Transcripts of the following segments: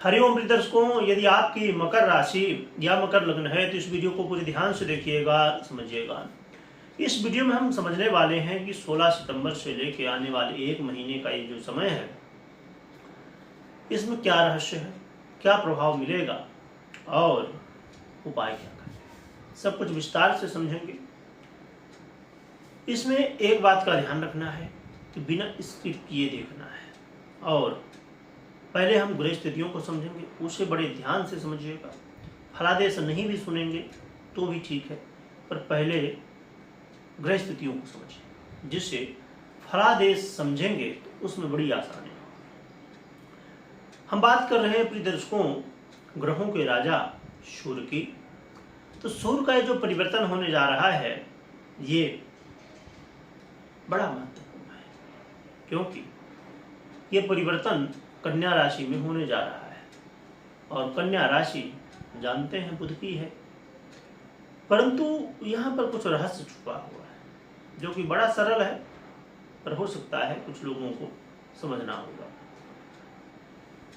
हरिओम प्रिय दर्शकों, यदि आपकी मकर राशि या मकर लग्न है तो इस वीडियो को पूरे ध्यान से देखिएगा, समझिएगा। इस वीडियो में हम समझने वाले हैं कि 16 सितंबर से लेकर आने वाले एक महीने का ये जो समय है, इसमें क्या रहस्य है, क्या प्रभाव मिलेगा और उपाय क्या करें, सब कुछ विस्तार से समझेंगे। इसमें एक बात का ध्यान रखना है कि बिना स्किप किए देखना है और पहले हम ग्रह स्थितियों को समझेंगे, उसे बड़े ध्यान से समझिएगा। फलादेश नहीं भी सुनेंगे तो भी ठीक है, पर पहले ग्रह स्थितियों को समझिए, जिससे फलादेश समझेंगे तो उसमें बड़ी आसानी हो। हम बात कर रहे हैं प्रिय दर्शकों ग्रहों के राजा सूर्य की। तो सूर्य का जो परिवर्तन होने जा रहा है ये बड़ा महत्वपूर्ण है, क्योंकि ये परिवर्तन कन्या राशि में होने जा रहा है और कन्या राशि जानते हैं बुध की है, परंतु यहाँ पर कुछ रहस्य छुपा हुआ है जो कि बड़ा सरल है, पर हो सकता है कुछ लोगों को समझना होगा।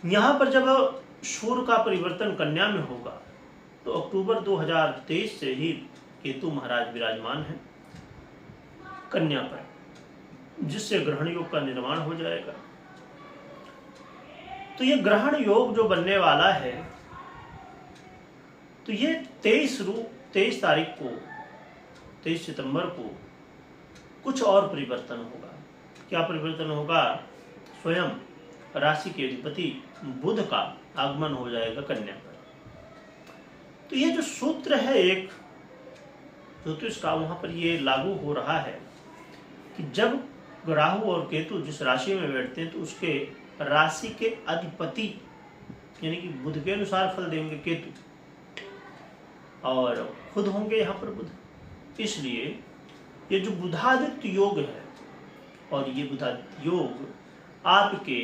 यहाँ पर जब सूर्य का परिवर्तन कन्या में होगा तो अक्टूबर 2023 से ही केतु महाराज विराजमान है कन्या पर, जिससे ग्रहण योग का निर्माण हो जाएगा। तो ये ग्रहण योग जो बनने वाला है, तो ये 23 तारीख को 23 सितंबर को कुछ और परिवर्तन होगा। क्या परिवर्तन होगा? स्वयं राशि के अधिपति बुध का आगमन हो जाएगा कन्या पर। तो ये जो सूत्र है एक ज्योतिष का, वहां पर ये लागू हो रहा है कि जब राहु और केतु जिस राशि में बैठते हैं तो उसके राशि के अधिपति यानी कि बुध के अनुसार फल देंगे केतु, और खुद होंगे यहाँ पर बुध। इसलिए ये जो बुधादित्य योग है, और ये बुधादित्य योग आपके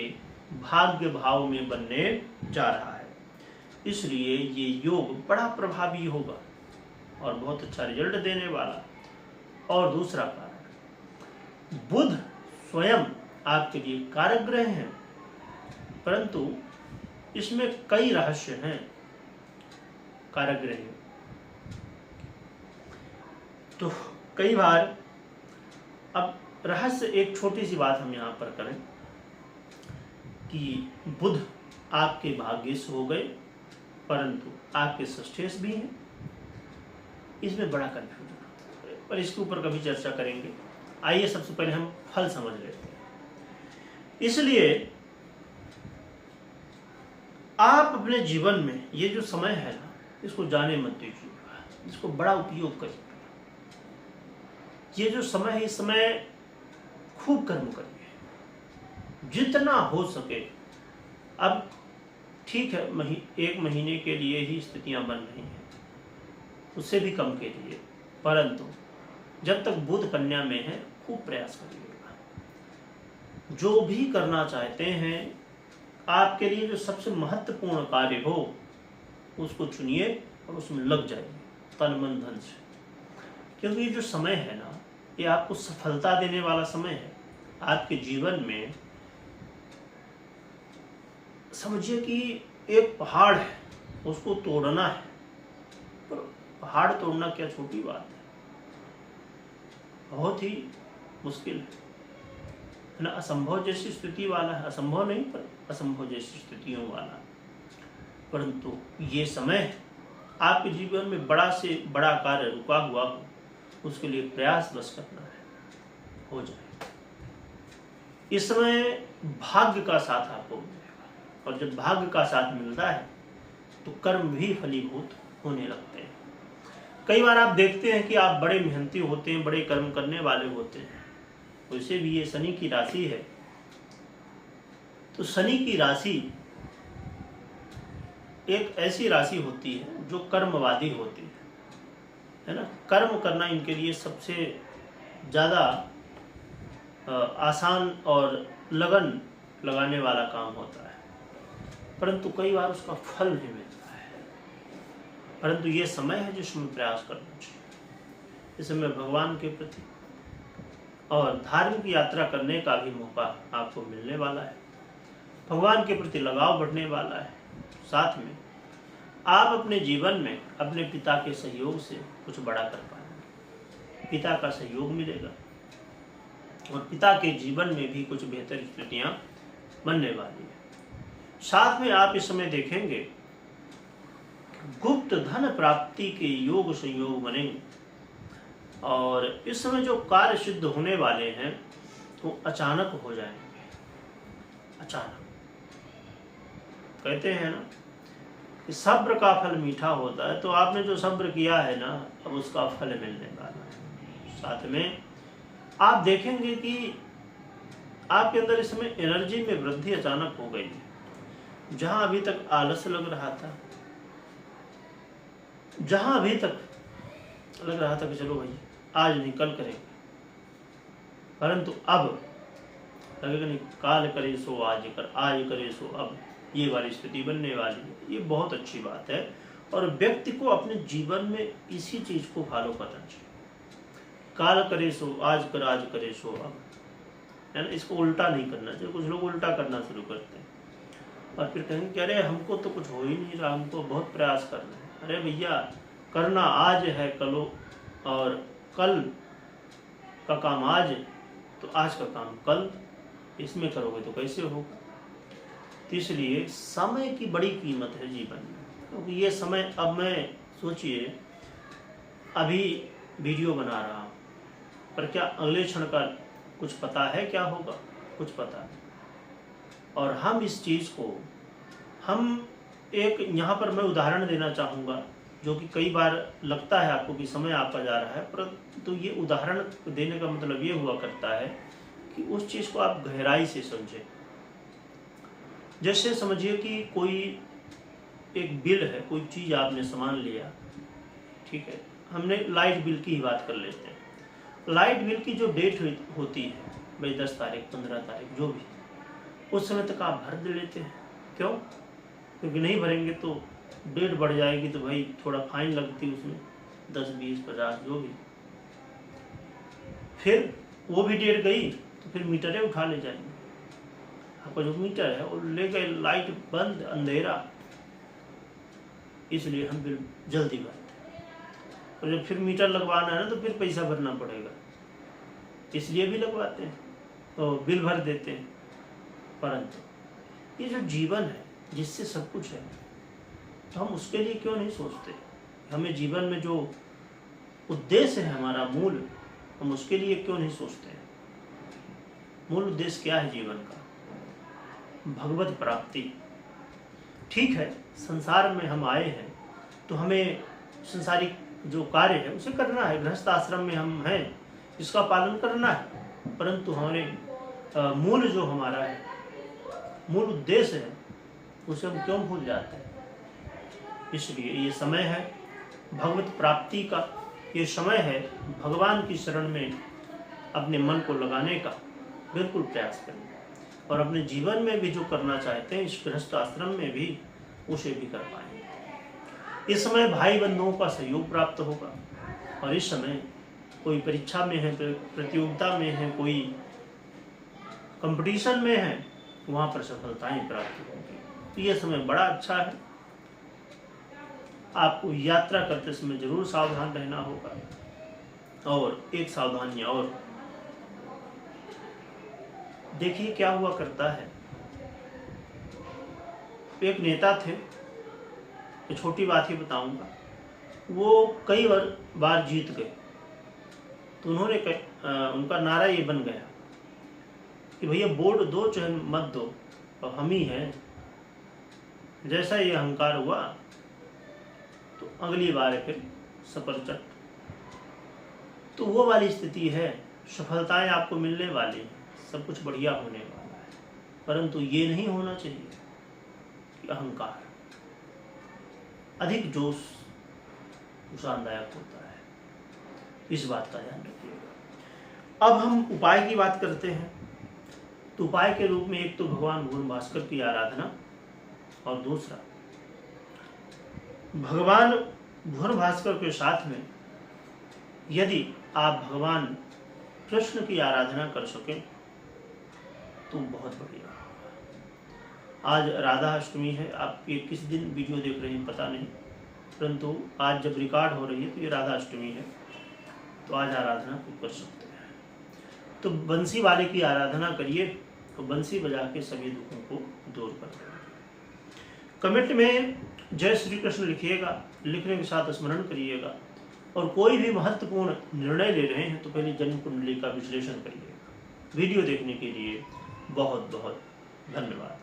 भाग्य भाव में बनने जा रहा है, इसलिए ये योग बड़ा प्रभावी होगा और बहुत अच्छा रिजल्ट देने वाला। और दूसरा कारण, बुध स्वयं आपके लिए कारक ग्रह हैं, परंतु इसमें कई रहस्य हैं कारक ग्रह। तो कई बार, अब रहस्य एक छोटी सी बात हम यहाँ पर करें कि बुध आपके भाग्येश हो गए, परंतु आपके षष्ठेश भी हैं। इसमें बड़ा कंफ्यूजन होता है, पर इसके ऊपर कभी चर्चा करेंगे। आइए सबसे पहले हम फल समझ लेते हैं। इसलिए आप अपने जीवन में ये जो समय है ना, इसको जाने मत दीजिएगा, इसको बड़ा उपयोग करिए। ये जो समय है, इस समय खूब कर्म करिए जितना हो सके। अब ठीक है, एक महीने के लिए ही स्थितियां बन रही हैं, उससे भी कम के लिए, परंतु जब तक बुध कन्या में है खूब प्रयास करिएगा। जो भी करना चाहते हैं, आपके लिए जो सबसे महत्वपूर्ण कार्य हो उसको चुनिए और उसमें लग जाइए तन मन धन से, क्योंकि ये जो समय है ना, ये आपको सफलता देने वाला समय है। आपके जीवन में समझिए कि एक पहाड़ है, उसको तोड़ना है, पर पहाड़ तोड़ना क्या छोटी बात है, बहुत ही मुश्किल है ना। असंभव जैसी स्थिति वाला है, असंभव नहीं पर असंभव जैसी स्थितियों वाला। परंतु ये समय आपके जीवन में बड़ा से बड़ा कार्य रुका हुआ हो, उसके लिए प्रयास बस करना है, हो जाए। इस समय भाग्य का साथ आपको मिलेगा, और जब भाग्य का साथ मिलता है तो कर्म भी फलीभूत होने लगते हैं। कई बार आप देखते हैं कि आप बड़े मेहनती होते हैं, बड़े कर्म करने वाले होते हैं। वैसे भी ये शनि की राशि है, तो शनि की राशि एक ऐसी राशि होती है जो कर्मवादी होती है ना। कर्म करना इनके लिए सबसे ज़्यादा आसान और लगन लगाने वाला काम होता है, परंतु कई बार उसका फल नहीं मिलता है। परंतु ये समय है जिसमें प्रयास करना चाहिए। इस समय भगवान के प्रति और धार्मिक यात्रा करने का भी मौका आपको मिलने वाला है। भगवान के प्रति लगाव बढ़ने वाला है, साथ में आप अपने जीवन में अपने पिता के सहयोग से कुछ बड़ा कर पाएंगे। पिता का सहयोग मिलेगा और पिता के जीवन में भी कुछ बेहतर स्थितियां बनने वाली है। साथ में आप इस समय देखेंगे गुप्त धन प्राप्ति के योग संयोग बनेंगे और इस समय जो कार्य सिद्ध होने वाले हैं वो अचानक हो जाएंगे। अचानक कहते हैं ना कि सब्र का फल मीठा होता है, तो आपने जो सब्र किया है ना अब उसका फल मिलने वाला है। साथ में आप देखेंगे कि आपके अंदर इस समय एनर्जी में वृद्धि अचानक हो गई है। जहां अभी तक आलस लग रहा था, जहां अभी तक लग रहा था कि चलो भाई आज नहीं कल करेंगे, परंतु अब लगेगा नहीं काल करे सो आज कर, आज करे सो अब, ये वाली स्थिति बनने वाली है। ये बहुत अच्छी बात है और व्यक्ति को अपने जीवन में इसी चीज को फॉलो करना चाहिए। काल करे सो आज कर, आज करे सो अब, है ना। इसको उल्टा नहीं करना चाहिए। कुछ लोग उल्टा करना शुरू करते हैं और फिर कहेंगे कि अरे हमको तो कुछ हो ही नहीं रहा, हमको बहुत प्रयास करना है। अरे भैया करना आज है कलो, और कल का काम आज तो आज का काम कल, इसमें करोगे तो कैसे होगा। तो इसलिए समय की बड़ी कीमत है जीवन में, क्योंकि ये समय अब मैं सोचिए अभी वीडियो बना रहा हूँ, पर क्या अगले क्षण का कुछ पता है क्या होगा, कुछ पता नहीं। और हम इस चीज़ को हम एक यहाँ पर मैं उदाहरण देना चाहूँगा, जो कि कई बार लगता है आपको कि समय आपका जा रहा है, परंतु ये उदाहरण देने का मतलब ये हुआ करता है कि उस चीज़ को आप गहराई से समझें। जैसे समझिए कि कोई एक बिल है, कोई चीज़ आपने सामान लिया, ठीक है, हमने लाइट बिल की ही बात कर लेते हैं। लाइट बिल की जो डेट होती है भाई 10 तारीख 15 तारीख जो भी, उस समय तक आप भर दे लेते हैं। क्यों? क्योंकि नहीं भरेंगे तो डेट बढ़ जाएगी, तो भाई थोड़ा फाइन लगती उसमें 10 20 50 जो भी। फिर वो भी डेट गई तो फिर मीटरें उठा ले जाएंगे। आपका जो मीटर है वो ले गए, लाइट बंद, अंधेरा, इसलिए हम बिल जल्दी भरते हैं। और जब फिर मीटर लगवाना है ना तो फिर पैसा भरना पड़ेगा, इसलिए भी लगवाते हैं तो बिल भर देते हैं। परंतु ये जो जीवन है जिससे सब कुछ है, तो हम उसके लिए क्यों नहीं सोचते। हमें जीवन में जो उद्देश्य है हमारा मूल, हम उसके लिए क्यों नहीं सोचते हैं। मूल उद्देश्य क्या है जीवन का? भगवत प्राप्ति। ठीक है, संसार में हम आए हैं तो हमें संसारिक जो कार्य है उसे करना है, गृहस्थ आश्रम में हम हैं इसका पालन करना है, परंतु हमारे मूल जो हमारा है, मूल उद्देश्य है, उसे हम क्यों भूल जाते हैं। इसलिए ये समय है भगवत प्राप्ति का, ये समय है भगवान की शरण में अपने मन को लगाने का। बिल्कुल प्रयास करें और अपने जीवन में भी जो करना चाहते हैं इस गृहस्थ आश्रम में भी उसे भी कर पाएंगे। इस समय भाई बंधुओं का सहयोग प्राप्त होगा और इस समय कोई परीक्षा में है, प्रतियोगिता में है, कोई कंपटीशन में है, वहाँ पर सफलताएं प्राप्त होंगी। तो ये समय बड़ा अच्छा है। आपको यात्रा करते समय जरूर सावधान रहना होगा। और एक सावधानी और, देखिए क्या हुआ करता है, एक नेता थे, तो छोटी बात ही बताऊंगा, वो कई बार जीत गए, तो उन्होंने उनका नारा ये बन गया कि भैया वोट दो चाहे मत दो, और हम ही हैं। जैसा ये अहंकार हुआ तो अगली बार फिर सपरचट। तो वो वाली स्थिति है, सफलताएं आपको मिलने वाली हैं, सब कुछ बढ़िया होने वाला है, परंतु ये नहीं होना चाहिए कि अहंकार, अधिक जोश नुकसानदायक होता है। इस बात का ध्यान रखिएगा। अब हम उपाय की बात करते हैं। तो उपाय के रूप में एक तो भगवान भुवन भास्कर की आराधना, और दूसरा भगवान भुवन भास्कर के साथ में यदि आप भगवान कृष्ण की आराधना कर सकें तो बहुत बढ़िया। आज राधा अष्टमी है। आप ये किस दिन वीडियो देख रहे हैं पता नहीं, परंतु आज जब रिकॉर्ड हो रही है तो ये राधा अष्टमी है, तो आज आराधना कर सकते हैं। तो बंसी वाले की आराधना करिए, तो बंसी बजा के सभी दुखों को दूर कर देंगे। कमेंट में जय श्री कृष्ण लिखिएगा, लिखने के साथ स्मरण करिएगा। और कोई भी महत्वपूर्ण निर्णय ले रहे हैं तो पहले जन्म कुंडली का विश्लेषण करिएगा। वीडियो देखने के लिए बहुत बहुत धन्यवाद।